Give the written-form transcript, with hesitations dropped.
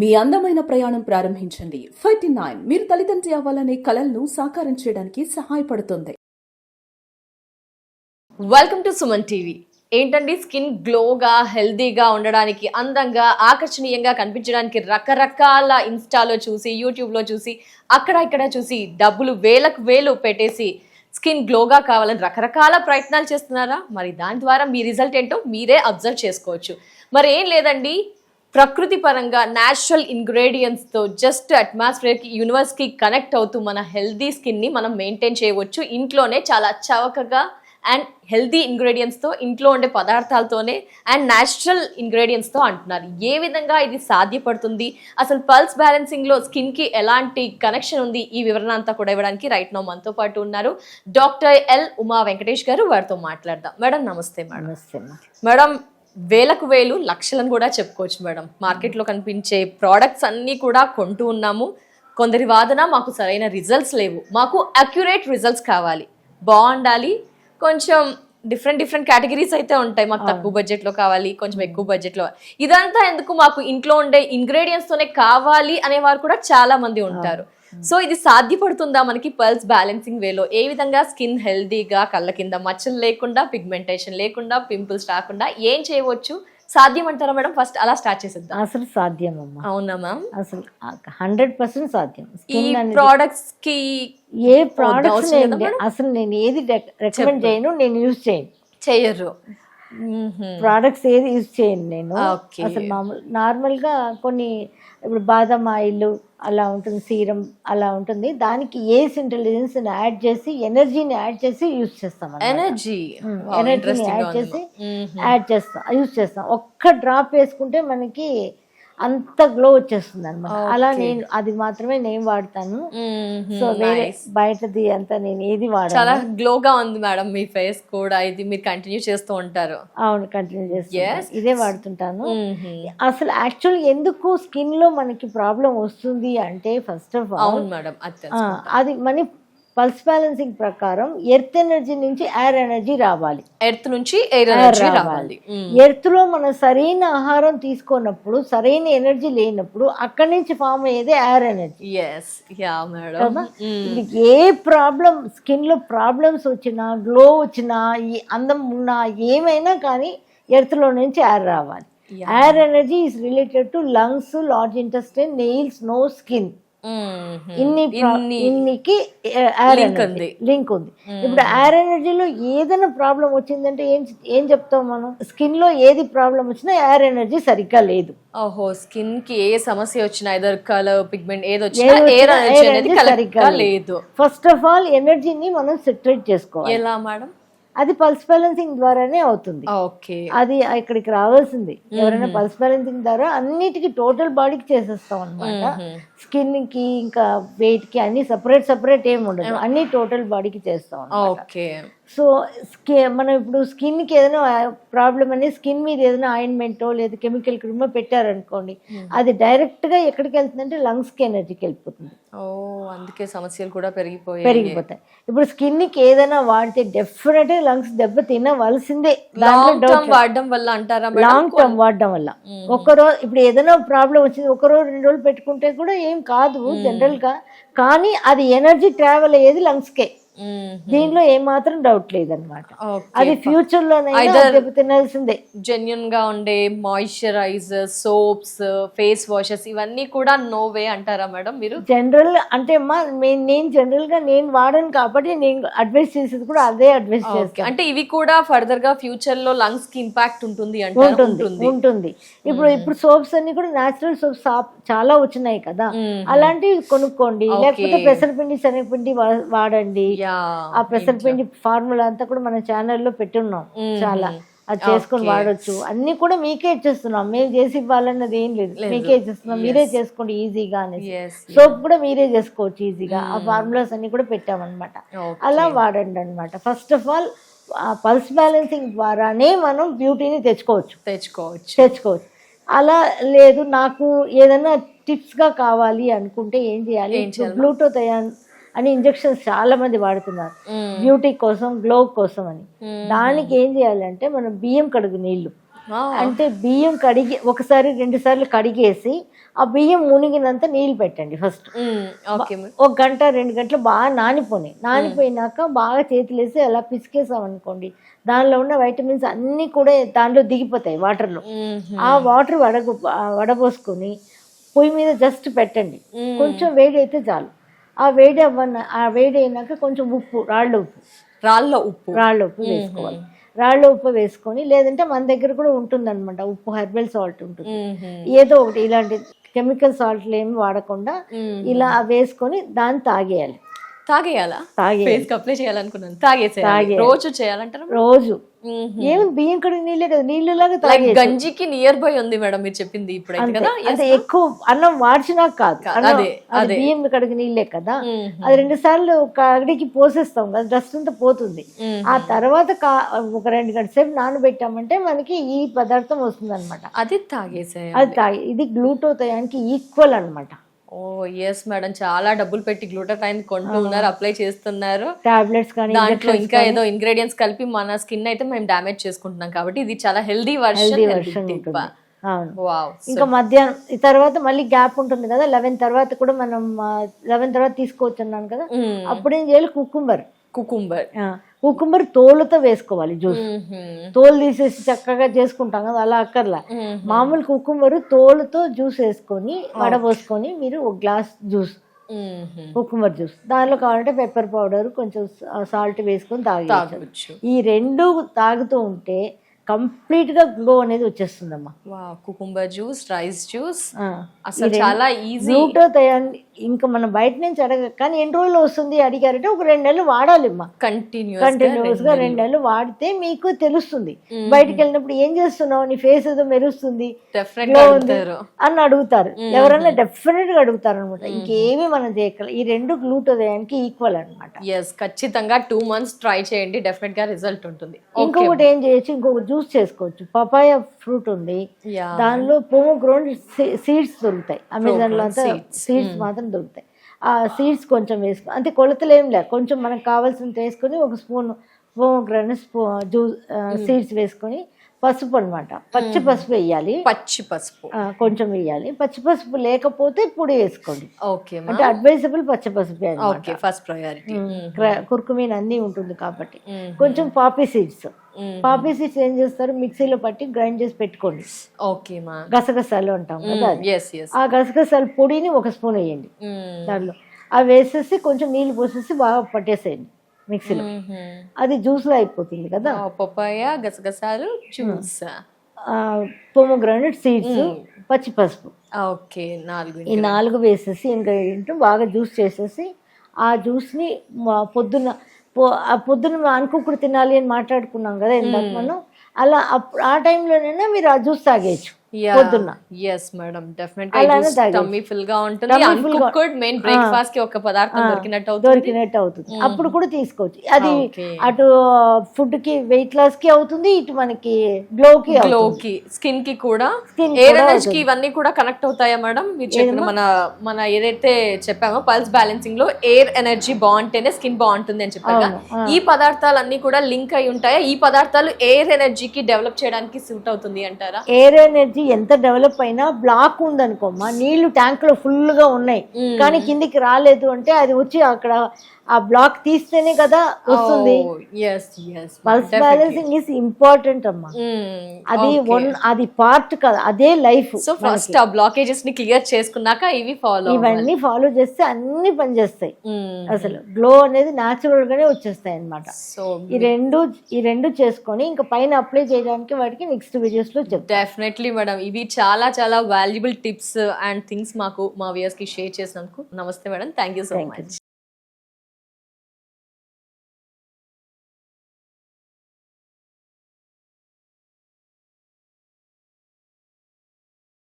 మీ అందమైన ప్రయాణం ప్రారంభించండి. 39 మీరు తల్లిదండ్రి అవ్వాలనే కలలను సాకారం చేయడానికి సహాయపడుతుంది. Welcome to Suman TV. ఏంటండి, స్కిన్ గ్లోగా హెల్దీగా ఉండడానికి, అందంగా ఆకర్షణీయంగా కనిపించడానికి రకరకాల ఇన్స్టాలో చూసి, యూట్యూబ్లో చూసి, అక్కడ ఇక్కడ చూసి డబ్బులు వేలకు వేలు పెట్టేసి స్కిన్ గ్లోగా కావాలని రకరకాల ప్రయత్నాలు చేస్తున్నారా? మరి దాని ద్వారా మీ రిజల్ట్ ఏంటో మీరే అబ్జర్వ్ చేసుకోవచ్చు. మరి ఏం లేదండి, ప్రకృతి పరంగా న్యాచురల్ ఇంగ్రీడియంట్స్తో జస్ట్ అట్మాస్ఫియర్కి, యూనివర్స్కి కనెక్ట్ అవుతూ మన హెల్దీ స్కిన్ని మనం మెయింటైన్ చేయవచ్చు ఇంట్లోనే, చాలా చవకగా అండ్ హెల్దీ ఇంగ్రీడియంట్స్తో, ఇంట్లో ఉండే పదార్థాలతోనే అండ్ న్యాచురల్ ఇంగ్రీడియంట్స్తో అంటున్నారు. ఏ విధంగా ఇది సాధ్యపడుతుంది, అసలు పల్స్ బ్యాలెన్సింగ్లో స్కిన్కి ఎలాంటి కనెక్షన్ ఉంది, ఈ వివరణ అంతా కూడా ఇవ్వడానికి రైట్ నౌ మనతో పాటు ఉన్నారు డాక్టర్ ఎల్ ఉమా వెంకటేష్ గారు. వారితో మాట్లాడదాం. మేడం నమస్తే. మేడం నమస్తే. మేడం, వేలకు వేలు లక్షలను కూడా చెప్పుకోవచ్చు మేడం. మార్కెట్లో కనిపించే ప్రోడక్ట్స్ అన్నీ కూడా కొంటూ ఉన్నాము. కొందరి వాదన మాకు సరైన రిజల్ట్స్ లేవు, మాకు అక్యురేట్ రిజల్ట్స్ కావాలి, బాగుండాలి, కొంచెం డిఫరెంట్ కేటగిరీస్ అయితే ఉంటాయి, మాకు తక్కువ బడ్జెట్లో కావాలి, కొంచెం ఎక్కువ బడ్జెట్లో, ఇదంతా ఎందుకు, మాకు ఇంట్లో ఉండే ఇంగ్రీడియంట్స్తోనే కావాలి అనేవారు కూడా చాలా మంది ఉంటారు. సో ఇది సాధ్యపడుతుందా మనకి పల్స్ బ్యాలెన్సింగ్ వేలో? ఏ విధంగా స్కిన్ హెల్దీగా, కళ్ళ కింద మచ్చలు లేకుండా, పిగ్మెంటేషన్ లేకుండా, పింపుల్స్ రాకుండా ఏం చేయవచ్చు? సాధ్యం అంటారా మేడం? ఫస్ట్ అలా స్టార్ట్ చేసేద్దాం. అసలు సాధ్యం అమ్మా. అవునా మ్యామ్? అసలు 100% సాధ్యం. ఈ ప్రోడక్ట్స్ కి ఏ ప్రోడక్ట్స్ అసలు నేను ఏది రికమెండ్ చేయను, నేను యూజ్ చేయరు. ప్రోడక్ట్స్ ఏది యూజ్ చేయను నేను. అసలు నార్మల్గా కొన్ని ఇప్పుడు బాదం ఆయిల్ అలా ఉంటుంది, సీరం అలా ఉంటుంది, దానికి ఏస్ ఇంటెలిజెన్స్ యాడ్ చేసి, ఎనర్జీని యాడ్ చేసి యూజ్ చేస్తాం. ఎనర్జీని యాడ్ చేస్తాం, యూజ్ చేస్తాం. ఒక్క డ్రాప్ వేసుకుంటే మనకి అంత గ్లో వచ్చేస్తుంది అనమాట. అలా నేను అది మాత్రమే నేను వాడతాను. సో వేరే బయటది అంతా నేను ఏది వాడను. చాలా గ్లోగా ఉంది మేడం మీ ఫేస్ కూడా. ఇది మీరు కంటిన్యూ చేస్తూ ఉంటారు? అవును, కంటిన్యూ చేస్తాను, ఇదే వాడుతుంటాను. అసలు యాక్చువల్ ఎందుకు స్కిన్ లో మనకి ప్రాబ్లం వస్తుంది అంటే, ఫస్ట్ ఆఫ్ ఆల్ అది మన పల్స్ బ్యాలెన్సింగ్ ప్రకారం ఎర్త్ ఎనర్జీ నుంచి ఎయిర్ ఎనర్జీ రావాలి. ఎర్త్ నుంచి ఎయిర్ ఎనర్జీ రావాలి. ఎర్త్ లో మనం సరైన ఆహారం తీసుకున్నప్పుడు, సరైన ఎనర్జీ లేనప్పుడు అక్కడి నుంచి ఫామ్ అయ్యేది ఎయిర్ ఎనర్జీ. ఏ ప్రాబ్లం, స్కిన్ లో ప్రాబ్లమ్స్ వచ్చినా, గ్లో వచ్చినా, ఈ అందం ఉన్నా, ఏమైనా కానీ ఎర్త్ లో నుంచి ఎయిర్ రావాలి. Air energy is related to lungs, large intestine, nails, nose, skin. ఇన్నికి లింక్ ఉంది. ఇప్పుడు ఎయిర్ ఎనర్జీలో ఏదైనా ప్రాబ్లం వచ్చిందంటే ఏం చెప్తాం మనం? స్కిన్ లో ఏది ప్రాబ్లం వచ్చినా ఎయిర్ ఎనర్జీ సరిగ్గా లేదు. ఓహో, స్కిన్ కి ఏ సమస్య వచ్చినా, ఎదర్ కలర్, పిగ్మెంట్ ఏది వచ్చినా ఎయిర్ ఎనర్జీ సరిగ్గా లేదు. ఫస్ట్ ఆఫ్ ఆల్ ఎనర్జీని మనం సెటరేట్ చేసుకోవాలి. ఎలా మేడం? అది పల్స్ బ్యాలెన్సింగ్ ద్వారానే అవుతుంది. అది ఇక్కడికి రావాల్సింది. ఎవరైనా పల్స్ బ్యాలెన్సింగ్ ద్వారా అన్నిటికీ టోటల్ బాడీకి చేసేస్తాం అనమాట. స్కిన్ కి ఇంకా వెయిట్ కి అన్ని సపరేట్ ఏమి ఉండదు, అన్ని టోటల్ బాడీకి చేస్తాం. సో మనం ఇప్పుడు స్కిన్ కి ఏదైనా ప్రాబ్లం అని స్కిన్ మీద ఏదైనా ఆయింట్మెంటో లేదా కెమికల్ క్రీమో పెట్టారనుకోండి, అది డైరెక్ట్ గా ఎక్కడికి వెళ్తుందంటే లంగ్స్ కి ఎనర్జీకి వెళ్ళిపోతుంది. అందుకే సమస్యలు కూడా పెరిగిపోతాయి. ఇప్పుడు స్కిన్ కి ఏదైనా వాడితే డెఫినెట్ గా లంగ్స్ దెబ్బ తినవలసిందే. లాంగ్ టర్మ్ వాడడం వల్ల అంటారా? లాంగ్ టర్మ్ వాడడం వల్ల. ఒక్కరోజు ఇప్పుడు ఏదైనా ప్రాబ్లం వచ్చింది, 1 రోజు 2 రోజులు పెట్టుకుంటే కూడా ఏం కాదు జనరల్ గా, కానీ అది ఎనర్జీ ట్రావెల్ అయ్యేది లంగ్స్ కే. దీనిలో ఏమాత్రం డౌట్ లేదనమాట. అది ఫ్యూచర్ లో తినాల్సిందే. జెన్యున్ గా ఉండే మాయిశ్చరైజర్, సోప్స్, ఫేస్ వాషెస్ ఇవన్నీ కూడా నో వే అంటారా మేడం మీరు? జనరల్ అంటే నేను జనరల్ గా నేను వాడను కాబట్టి నేను అడ్వైస్ చేసేది కూడా అదే అడ్వైస్ చేస్తాను. అంటే ఇవి కూడా ఫర్దర్ గా ఫ్యూచర్ లో లంగ్స్ కి ఇంపాక్ట్ ఉంటుంది ఉంటుంది. ఇప్పుడు సోప్స్ అన్ని కూడా న్యాచురల్ సోప్స్ చాలా వచ్చినాయి కదా, అలాంటివి కొనుక్కోండి. లేకపోతే పెసరపిండి, శనగపిండి వాడండి. ఆ పెసరపిండి ఫార్ములా అంతా కూడా మన ఛానల్లో పెట్టున్నాం చాలా, అది చేసుకొని వాడచ్చు. అన్ని కూడా మీకే ఇచ్చేస్తున్నాం, మేము చేసి ఇవ్వాలన్నది ఏం లేదు, మీకే ఇచ్చేస్తున్నాం, మీరే చేసుకోండి ఈజీగా అనేసి. సోప్ కూడా మీరే చేసుకోవచ్చు ఈజీగా, ఆ ఫార్ములాస్ అన్ని కూడా పెట్టామన్నమాట. అలా వాడండి అనమాట. First of all pulse balancing ద్వారానే మనం బ్యూటీని తెచ్చుకోవచ్చు. అలా లేదు, నాకు ఏదైనా టిప్స్ గా కావాలి అనుకుంటే ఏం చేయాలి? గ్లూటోథయాన్ అని ఇంజెక్షన్స్ చాలా మంది వాడుతున్నారు బ్యూటీ కోసం, గ్లో కోసం అని. దానికి ఏం చేయాలంటే మనం బియ్యం కడుగు నీళ్లు అంటే బియ్యం కడిగి ఒకసారి 2 సార్లు కడిగేసి ఆ బియ్యం మునిగినంత నీళ్ళు పెట్టండి ఫస్ట్. ఓకే. 1 గంట 2 గంటలు బాగా నానిపోయినాక బాగా చేతులేసి అలా పిసికేసాం అనుకోండి, దానిలో ఉన్న వైటమిన్స్ అన్నీ కూడా దాంట్లో దిగిపోతాయి వాటర్లో. ఆ వాటర్ వడబోసుకొని పొయ్యి మీద జస్ట్ పెట్టండి, కొంచెం వేడి అయితే చాలు. ఆ వేడి అయినాక కొంచెం రాళ్ళ ఉప్పు వేసుకోవాలి. రాళ్ళ ఉప్పు వేసుకొని, లేదంటే మన దగ్గర కూడా ఉంటుంది అనమాట ఉప్పు, హెర్బల్ సాల్ట్ ఉంటుంది, ఏదో ఒకటి ఇలాంటి కెమికల్ సాల్ట్లు ఏమి వాడకుండా ఇలా వేసుకొని దాన్ని తాగేయాలా? అప్లై చేయాలనుకున్నాను. తాగేసేయాలి. రోజు చేయాలంటారా? రోజు. ఏమి బియ్యం కడిగి నీళ్ళే కదా, నీళ్ళలాగా తాగే. గంజికి నియర్ బై ఉంది మేడం మీరు చెప్పింది ఇప్పుడు కదా. అంటే ఎక్కువ అన్నం వాడిచినా కాదు, అది బియ్యం కడిగి నీళ్ళే కదా. అది 2 సార్లు కడిగి పోసేస్తాం కదా, డస్ట్ అంతా పోతుంది. ఆ తర్వాత ఒక 2 గంటల సేపు నానబెట్టామంటే మనకి ఈ పదార్థం వస్తుంది అనమాట. అది తాగేసేయాలి. ఇది గ్లూటోథయాన్కి ఈక్వల్ అనమాట. ఓ ఎస్ మేడం, చాలా డబ్బులు పెట్టి గ్లూటాథైన్ కొంటున్నారు, అప్లై చేస్తున్నారు. టాబ్లెట్స్ కానీ దాంట్లో ఇంకా ఏదో ఇంగ్రీడియంట్స్ కలిపి మన స్కిన్ అయితే మేము డ్యామేజ్ చేసుకుంటున్నాం, కాబట్టి ఇది చాలా హెల్దీ వర్షన్. ఇంకా మధ్యాహ్నం తర్వాత మళ్ళీ గ్యాప్ ఉంటుంది కదా, 11 తర్వాత కూడా మనం 11 తర్వాత తీసుకోవచ్చు అన్నాను కదా, అప్పుడేం చేయాలి, కుకుంబర్ తోలుతో వేసుకోవాలి జ్యూస్. తోలు తీసేసి చక్కగా చేసుకుంటాం కదా, అలా అక్కర్లా. మామూలు కుకుంబర్ తోలుతో జ్యూస్ వేసుకొని వడబోసుకొని మీరు 1 గ్లాస్ జ్యూస్, కుకుంబర్ జ్యూస్, దానిలో కావాలంటే పెప్పర్ పౌడర్ కొంచెం సాల్ట్ వేసుకొని తాగవచ్చు. ఈ 2 తాగుతూ ఉంటే కంప్లీట్ గా గ్లో అనేది వచ్చేస్తుందమ్మా. కుకుంబర్ జ్యూస్, రైస్ జ్యూస్, అసలు చాలా ఈజీ. గ్లూటోథయాన్ ఇంకా మనం బయట నుంచి కానీ ఎన్ని రోజులు వస్తుంది అడిగారంటే ఒక 2 నెలలు వాడాలి అమ్మా, కంటిన్యూస్ గా 2 నెలలు వాడితే మీకు తెలుస్తుంది. బయటకు వెళ్ళినప్పుడు ఏం చేస్తున్నావు, నీ ఫేస్ ఏదో మెరుస్తుంది అని అడుగుతారు, ఎవరైనా డెఫినెట్ గా అడుగుతారు అనమాట. ఇంకేమి మనం చేయగలం. ఈ 2 గ్లూటోథయాన్కి ఈక్వల్ అనమాట. ఖచ్చితంగా 2 months ట్రై చేయండి, డెఫినెట్ గా రిజల్ట్ ఉంటుంది. ఇంకొకటి ఏం చేయొచ్చు, ఇంకొక జ్యూస్ చేసుకోవచ్చు. పపాయ ఫ్రూట్ ఉంది, దానిలో పోమోగ్రానేట్ సీడ్స్ దొరుకుతాయి, అమెజాన్ లో అంతా సీడ్స్ మాత్రం దొరుకుతాయి. ఆ సీడ్స్ కొంచెం వేసుకో, అంటే కొలతలు ఏం లేదు, కొంచెం మనకు కావాల్సినంత వేసుకొని 1 స్పూన్ పోమోగ్రానేట్ జ్యూస్ సీడ్స్ వేసుకొని, పసుపు అనమాట, పచ్చి పసుపు వేయాలి, కొంచెం వేయాలి. పచ్చి పసుపు లేకపోతే పొడి వేసుకోండి, అంటే అడ్వైజబుల్ పచ్చి పసుపు ఫస్ట్ ప్రయారిటీ. కుర్కుమీన్ అన్నీ ఉంటుంది కాబట్టి. కొంచెం పాపీ సీడ్స్ ఏం చేస్తారు, మిక్సీలో పట్టి గ్రైండ్ చేసి పెట్టుకోండి. గసగసాలు అంటాం కదా, ఆ గసగసాల పొడిని 1 స్పూన్ వేయండి దాంట్లో. అవి వేసేసి కొంచెం నీళ్ళు పోసేసి బాగా పట్టేసేయండి మిక్సీలో, అది జ్యూస్ లో అయిపోతుంది కదా. పపాయ, గసగసాలు, జ్యూస్, పోమోగ్రానేట్ సీడ్స్, పచ్చి పసుపు, ఈ 4 వేసేసి ఇంగ్రీడియంట్ బాగా జ్యూస్ చేసేసి, ఆ జ్యూస్ని పొద్దున్న అనుకోకుండా తినాలి అని మాట్లాడుకున్నాం కదా ఇందాక మనం, అలా ఆ టైంలోనైనా మీరు ఆ జ్యూస్ తాగేయచ్చు పొద్దున్న. yes madam definitely tummy full గా ఉంటుంది, uncooked main breakfast కి ఒక పదార్థం దొరికినట్టు అవుతుంది. అప్పుడు కూడా తీసుకోవచ్చు. అది అటు ఫుడ్ కి, వెయిట్ లాస్ కి అవుతుంది, ఇటు మనకి గ్లో కి, స్కిన్ కి కూడా, ఎయిర్ ఎనర్జీ కి, ఇవన్నీ కూడా కనెక్ట్ అవుతాయా మేడం? మీరు చెప్పిన మన ఏదైతే చెప్పామో పల్స్ బ్యాలెన్సింగ్ లో ఎయిర్ ఎనర్జీ బాగుంటేనే స్కిన్ బాగుంటుంది అని చెప్పారు. ఈ పదార్థాలన్నీ కూడా లింక్ అయి ఉంటాయా? ఈ పదార్థాలు ఎయిర్ ఎనర్జీకి డెవలప్ చేయడానికి సూట్ అవుతుంది అంటారా? ఎయిర్ ఎనర్జీ ఎంత డెవలప్ అయినా, బ్లాక్ ఉందనుకోమ్మా, నీళ్లు ట్యాంక్ లో ఫుల్ గా ఉన్నాయి కానీ కిందికి రాలేదు అంటే, అది వచ్చి అక్కడ ఆ బ్లాక్ తీస్తేనే కదా వస్తుంది. పల్స్ బ్యాలెన్సింగ్ ఈస్ ఇంపార్టెంట్ అమ్మా, అది పార్ట్ కదా, అదే లైఫ్. సో ఫస్ట్ ఆ బ్లాకేజెస్ ని క్లియర్ చేసుకున్నాక ఇవన్నీ ఫాలో చేస్తే అన్ని పనిచేస్తాయి. అసలు గ్లో అనేది న్యాచురల్ గానే వచ్చేస్తాయి అన్నమాట. సో ఈ రెండు చేసుకొని ఇంకా పైన అప్లై చేయడానికి వాటికి నెక్స్ట్ వీడియోస్ లో చెప్తాను. డెఫినెట్లీ మేడం, ఇవి చాలా చాలా వాల్యుబుల్ టిప్స్ అండ్ థింగ్స్ మాకు మా వ్యూయర్స్ కి షేర్ చేసినందుకు నమస్తే madam, thank you so much.